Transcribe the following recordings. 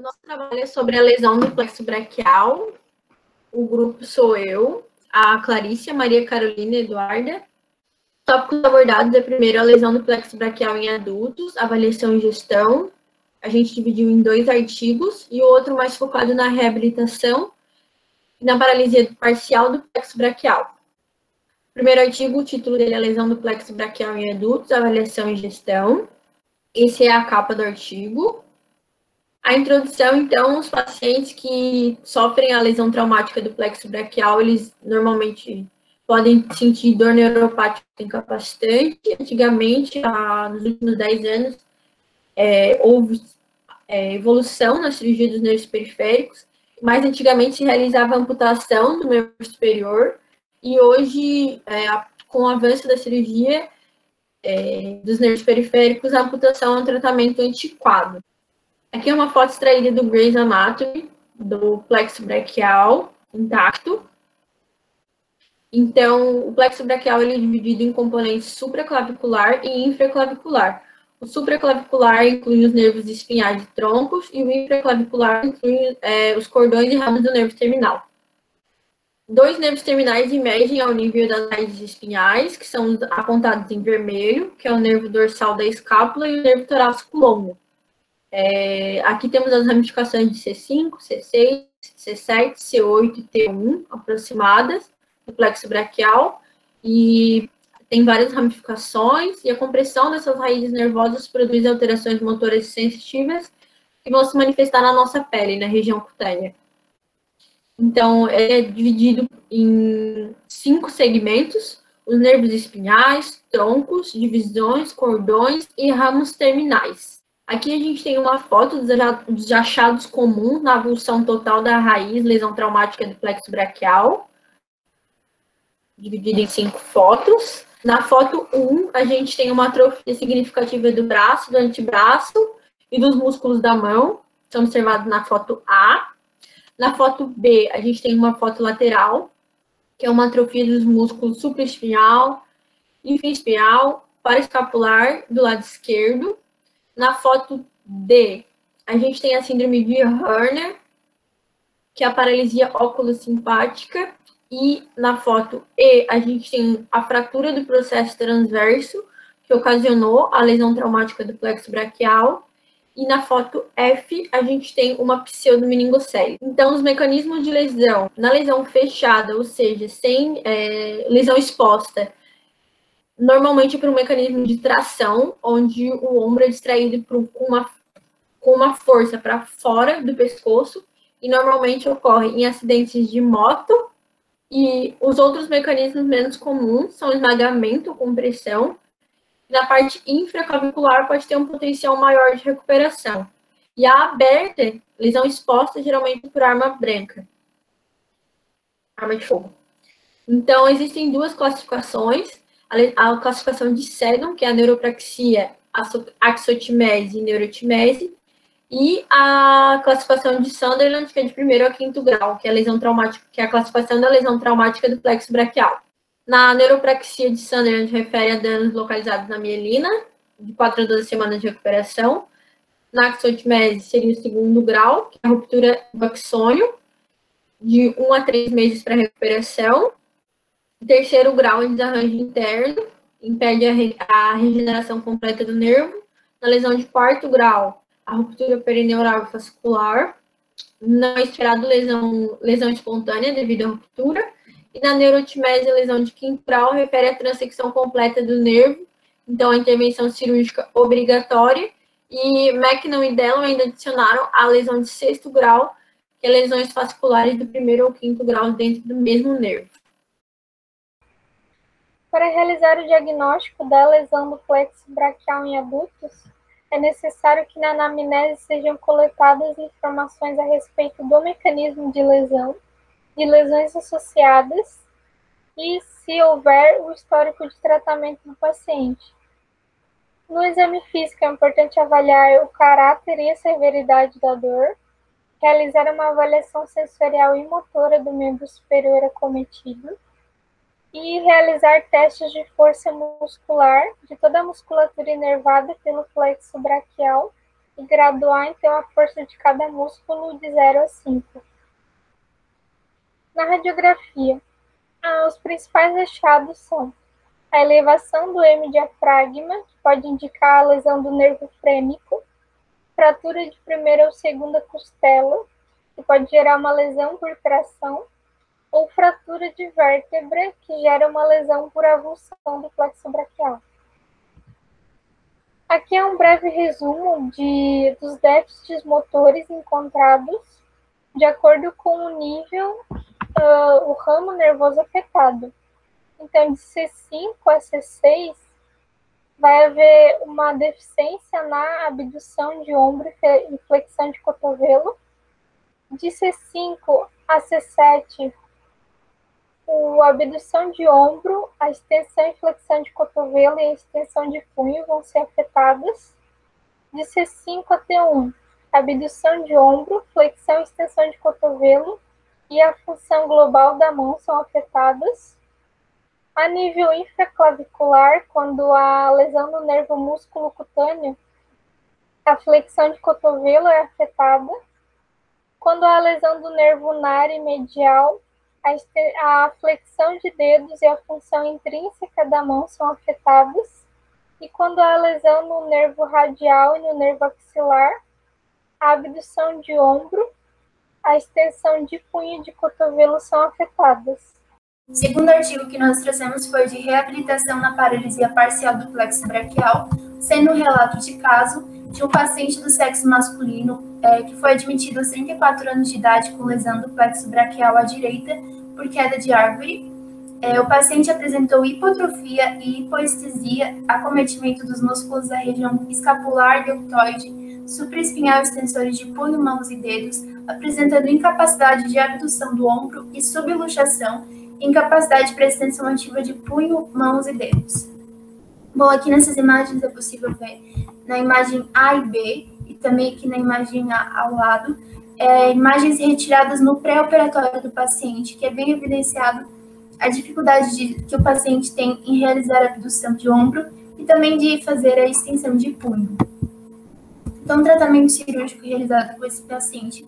O nosso trabalho é sobre a lesão do plexo braquial. O grupo sou eu, a Clarice, a Maria Carolina e a Eduarda. Tópicos abordados é primeiro a lesão do plexo braquial em adultos, avaliação e gestão. A gente dividiu em 2 artigos e o outro mais focado na reabilitação e na paralisia parcial do plexo braquial. O primeiro artigo, o título dele é a lesão do plexo braquial em adultos, avaliação e gestão. Esse é a capa do artigo. A introdução, então, os pacientes que sofrem a lesão traumática do plexo braquial, eles normalmente podem sentir dor neuropática incapacitante. Antigamente, nos últimos 10 anos, houve evolução na cirurgia dos nervos periféricos, mas antigamente se realizava amputação do membro superior, e hoje, com o avanço da cirurgia dos nervos periféricos, a amputação é um tratamento antiquado. Aqui é uma foto extraída do Grey's Anatomy, do plexo braquial intacto. Então, o plexo braquial ele é dividido em componentes supraclavicular e infraclavicular. O supraclavicular inclui os nervos espinhais e troncos, e o infraclavicular inclui os cordões e ramos do nervo terminal. 2 nervos terminais emergem ao nível das raízes espinhais, que são apontados em vermelho, que é o nervo dorsal da escápula e o nervo torácico longo. Aqui temos as ramificações de C5, C6, C7, C8 e T1 aproximadas do plexo braquial, e tem várias ramificações, e a compressão dessas raízes nervosas produz alterações motoras sensitivas que vão se manifestar na nossa pele, na região cutânea. Então, é dividido em 5 segmentos: os nervos espinhais, troncos, divisões, cordões e ramos terminais. Aqui a gente tem uma foto dos achados comuns na avulsão total da raiz, lesão traumática do plexo braquial, dividida em 5 fotos. Na foto 1, a gente tem uma atrofia significativa do braço, do antebraço e dos músculos da mão, são observados na foto A. Na foto B, a gente tem uma foto lateral, que é uma atrofia dos músculos supraespinhal, infraespinhal, paraescapular do lado esquerdo. Na foto D, a gente tem a síndrome de Horner, que é a paralisia oculosimpática. E na foto E, a gente tem a fratura do processo transverso, que ocasionou a lesão traumática do plexo braquial. E na foto F, a gente tem uma pseudomeningocele. Então, os mecanismos de lesão, na lesão fechada, ou seja, sem lesão exposta, normalmente por um mecanismo de tração, onde o ombro é distraído com uma força para fora do pescoço, e normalmente ocorre em acidentes de moto. E os outros mecanismos menos comuns são esmagamento com pressão. Na parte infraclavicular pode ter um potencial maior de recuperação. E a aberta, lesão exposta, geralmente por arma branca, arma de fogo. Então, existem 2 classificações: a classificação de Seddon, que é a neuropraxia, axotimese e neurotimese, e a classificação de Sunderland, que é de 1º a 5º grau, que é a lesão traumática, que é a classificação da lesão traumática do plexo braquial. Na neuropraxia de Sunderland, refere a danos localizados na mielina, de 4 a 12 semanas de recuperação. Na axotimese, seria o 2º grau, que é a ruptura do axônio, de 1 a 3 meses para recuperação. O 3º grau é desarranjo interno, impede a regeneração completa do nervo. Na lesão de 4º grau, a ruptura perineural e fascicular. Não é esperado lesão espontânea devido à ruptura. E na neurotimese, a lesão de 5º grau refere à transecção completa do nervo, então a intervenção cirúrgica obrigatória. E Mackinnon e Dellon ainda adicionaram a lesão de 6º grau, que é lesões fasciculares do 1º ou 5º grau dentro do mesmo nervo. Para realizar o diagnóstico da lesão do plexo braquial em adultos, é necessário que na anamnese sejam coletadas informações a respeito do mecanismo de lesão, de lesões associadas e, se houver, o histórico de tratamento do paciente. No exame físico, é importante avaliar o caráter e a severidade da dor, realizar uma avaliação sensorial e motora do membro superior acometido e realizar testes de força muscular de toda a musculatura inervada pelo plexo braquial e graduar, então, a força de cada músculo de 0 a 5. Na radiografia, os principais achados são a elevação do hemidiafragma, que pode indicar a lesão do nervo frênico, fratura de primeira ou segunda costela, que pode gerar uma lesão por tração, ou fratura de vértebra, que gera uma lesão por avulsão do plexo braquial. Aqui é um breve resumo dos déficits motores encontrados de acordo com o nível, o ramo nervoso afetado. Então, de C5 a C6, vai haver uma deficiência na abdução de ombro e flexão de cotovelo. De C5 a C7, a abdução de ombro, a extensão e flexão de cotovelo e a extensão de punho vão ser afetadas. De C5 a T1, a abdução de ombro, flexão e extensão de cotovelo e a função global da mão são afetadas. A nível infraclavicular, quando a lesão do nervo músculo cutâneo, a flexão de cotovelo é afetada. Quando há lesão do nervo unar e medial, a flexão de dedos e a função intrínseca da mão são afetadas. E quando há lesão no nervo radial e no nervo axilar, a abdução de ombro, a extensão de punho e de cotovelo são afetadas. O segundo artigo que nós trouxemos foi de reabilitação na paralisia parcial do plexo braquial, sendo um relato de caso de um paciente do sexo masculino que foi admitido aos 34 anos de idade com lesão do plexo braquial à direita por queda de árvore. O paciente apresentou hipotrofia e hipoestesia, acometimento dos músculos da região escapular, deltoide, supraespinhal, extensores de punho, mãos e dedos, apresentando incapacidade de abdução do ombro e subluxação, incapacidade para extensão ativa de punho, mãos e dedos. Bom, aqui nessas imagens é possível ver na imagem A e B, e também aqui na imagem A ao lado, imagens retiradas no pré-operatório do paciente, que é bem evidenciado a dificuldade que o paciente tem em realizar a abdução de ombro e também de fazer a extensão de punho. Então, o tratamento cirúrgico realizado com esse paciente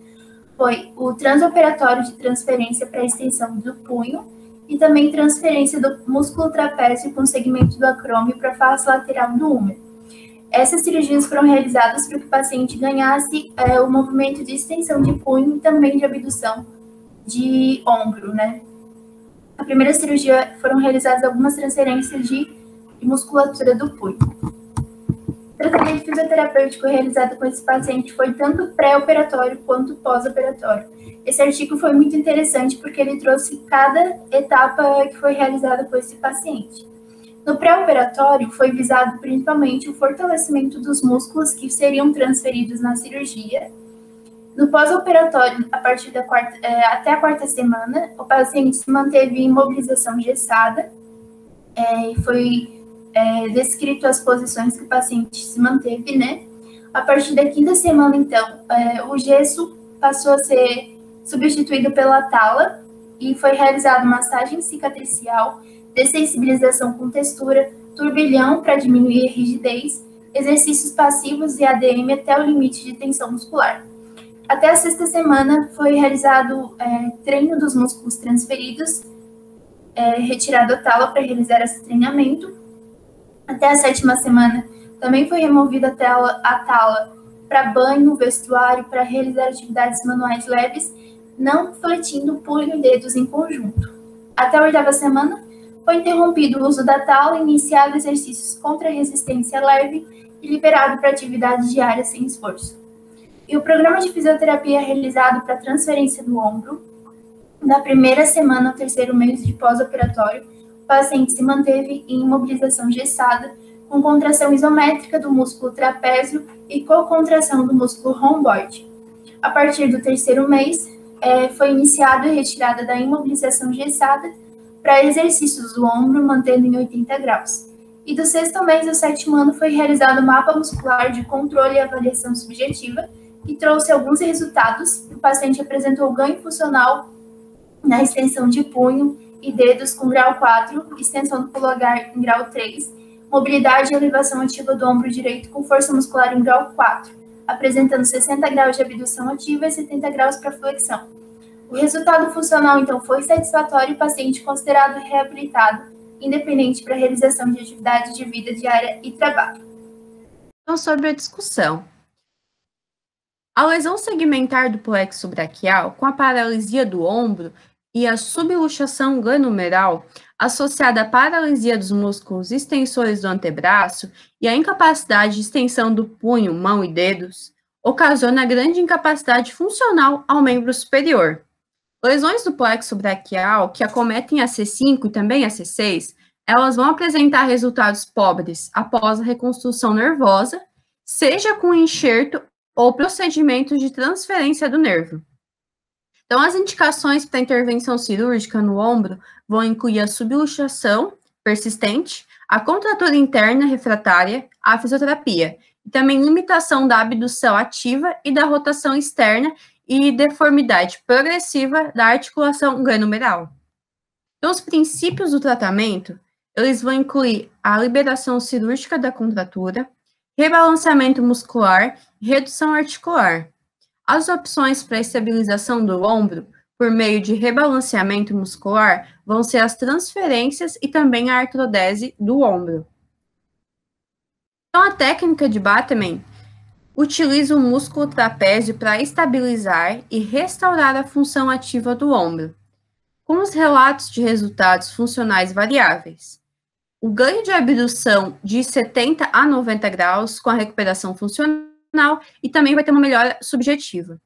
foi o transoperatório de transferência para a extensão do punho e também transferência do músculo trapézio com segmento do acrômio para a face lateral do húmero. Essas cirurgias foram realizadas para que o paciente ganhasse o movimento de extensão de punho e também de abdução de ombro, né? Na primeira cirurgia foram realizadas algumas transferências de musculatura do punho. O tratamento fisioterapêutico realizado com esse paciente foi tanto pré-operatório quanto pós-operatório. Esse artigo foi muito interessante porque ele trouxe cada etapa que foi realizada com esse paciente. No pré-operatório, foi visado principalmente o fortalecimento dos músculos que seriam transferidos na cirurgia. No pós-operatório, a partir da até a quarta semana, o paciente se manteve em imobilização gessada e foi descrito as posições que o paciente se manteve, né? A partir da quinta semana, então, o gesso passou a ser substituído pela tala e foi realizada massagem cicatricial, dessensibilização com textura, turbilhão para diminuir a rigidez, exercícios passivos e ADM até o limite de tensão muscular. Até a sexta semana foi realizado treino dos músculos transferidos, retirado a tala para realizar esse treinamento. Até a sétima semana também foi removida a tala para banho, vestuário, para realizar atividades manuais leves, não fletindo punho e dedos em conjunto. Até a oitava semana foi interrompido o uso da tala, iniciado exercícios contra resistência leve e liberado para atividades diárias sem esforço. E o programa de fisioterapia realizado para transferência do ombro, da primeira semana ao terceiro mês de pós-operatório, o paciente se manteve em imobilização gessada, com contração isométrica do músculo trapézio e co-contração do músculo romboide. A partir do terceiro mês, foi iniciada a retirada da imobilização gessada para exercícios do ombro, mantendo em 80 graus. E do sexto mês ao sétimo ano foi realizado o mapa muscular de controle e avaliação subjetiva, que trouxe alguns resultados. O paciente apresentou ganho funcional na extensão de punho e dedos com grau 4, extensão do polegar em grau 3, mobilidade e elevação ativa do ombro direito com força muscular em grau 4, apresentando 60 graus de abdução ativa e 70 graus para flexão. O resultado funcional, então, foi satisfatório e o paciente considerado reabilitado, independente para a realização de atividade de vida diária e trabalho. Então, sobre a discussão. A lesão segmentar do plexo braquial, com a paralisia do ombro e a subluxação glenomeral, associada à paralisia dos músculos extensores do antebraço e à incapacidade de extensão do punho, mão e dedos, ocasiona grande incapacidade funcional ao membro superior. Lesões do plexo braquial que acometem a C5 e também a C6, elas vão apresentar resultados pobres após a reconstrução nervosa, seja com enxerto ou procedimentos de transferência do nervo. Então, as indicações para intervenção cirúrgica no ombro vão incluir a subluxação persistente, a contratura interna refratária, a fisioterapia, e também limitação da abdução ativa e da rotação externa e deformidade progressiva da articulação glenomeral. Então, os princípios do tratamento, eles vão incluir a liberação cirúrgica da contratura, rebalanceamento muscular e redução articular. As opções para estabilização do ombro, por meio de rebalanceamento muscular, vão ser as transferências e também a artrodese do ombro. Então, a técnica de Bateman utiliza o músculo trapézio para estabilizar e restaurar a função ativa do ombro, com os relatos de resultados funcionais variáveis. O ganho de abdução de 70 a 90 graus com a recuperação funcional e também vai ter uma melhora subjetiva.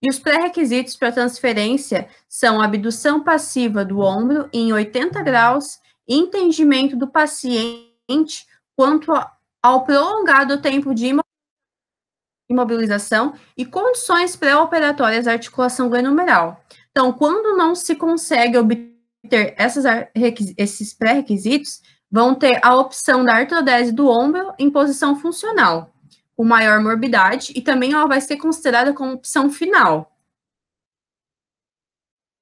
E os pré-requisitos para transferência são a abdução passiva do ombro em 80 graus e entendimento do paciente quanto ao prolongado tempo de imobilização e condições pré-operatórias da articulação glenomeral. Então, quando não se consegue obter esses pré-requisitos, vão ter a opção da artrodese do ombro em posição funcional, com maior morbidade, e também ela vai ser considerada como opção final.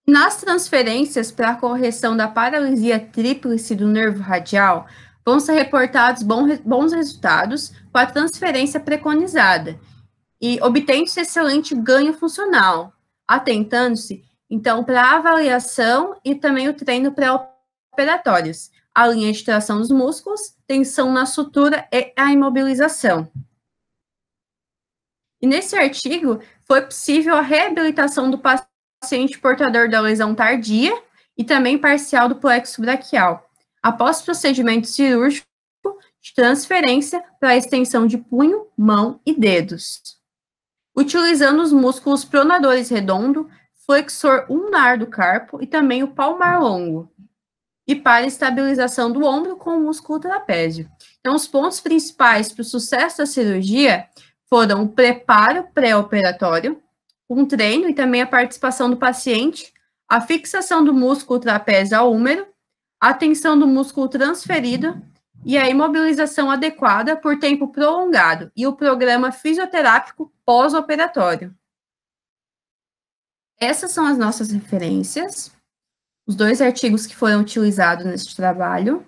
Nas transferências para a correção da paralisia tríplice do nervo radial, vão ser reportados bons resultados com a transferência preconizada, e obtendo-se excelente ganho funcional, atentando-se, então, para a avaliação e também o treino pré-operatórios, a linha de tração dos músculos, tensão na sutura e a imobilização. E nesse artigo, foi possível a reabilitação do paciente portador da lesão tardia e também parcial do plexo braquial, após procedimento cirúrgico de transferência para a extensão de punho, mão e dedos, utilizando os músculos pronadores redondo, flexor ulnar do carpo e também o palmar longo, e para estabilização do ombro com o músculo trapézio. Então, os pontos principais para o sucesso da cirurgia foram o preparo pré-operatório, um treino e também a participação do paciente, a fixação do músculo trapézio ao húmero, a tensão do músculo transferido e a imobilização adequada por tempo prolongado e o programa fisioterápico pós-operatório. Essas são as nossas referências, os 2 artigos que foram utilizados neste trabalho.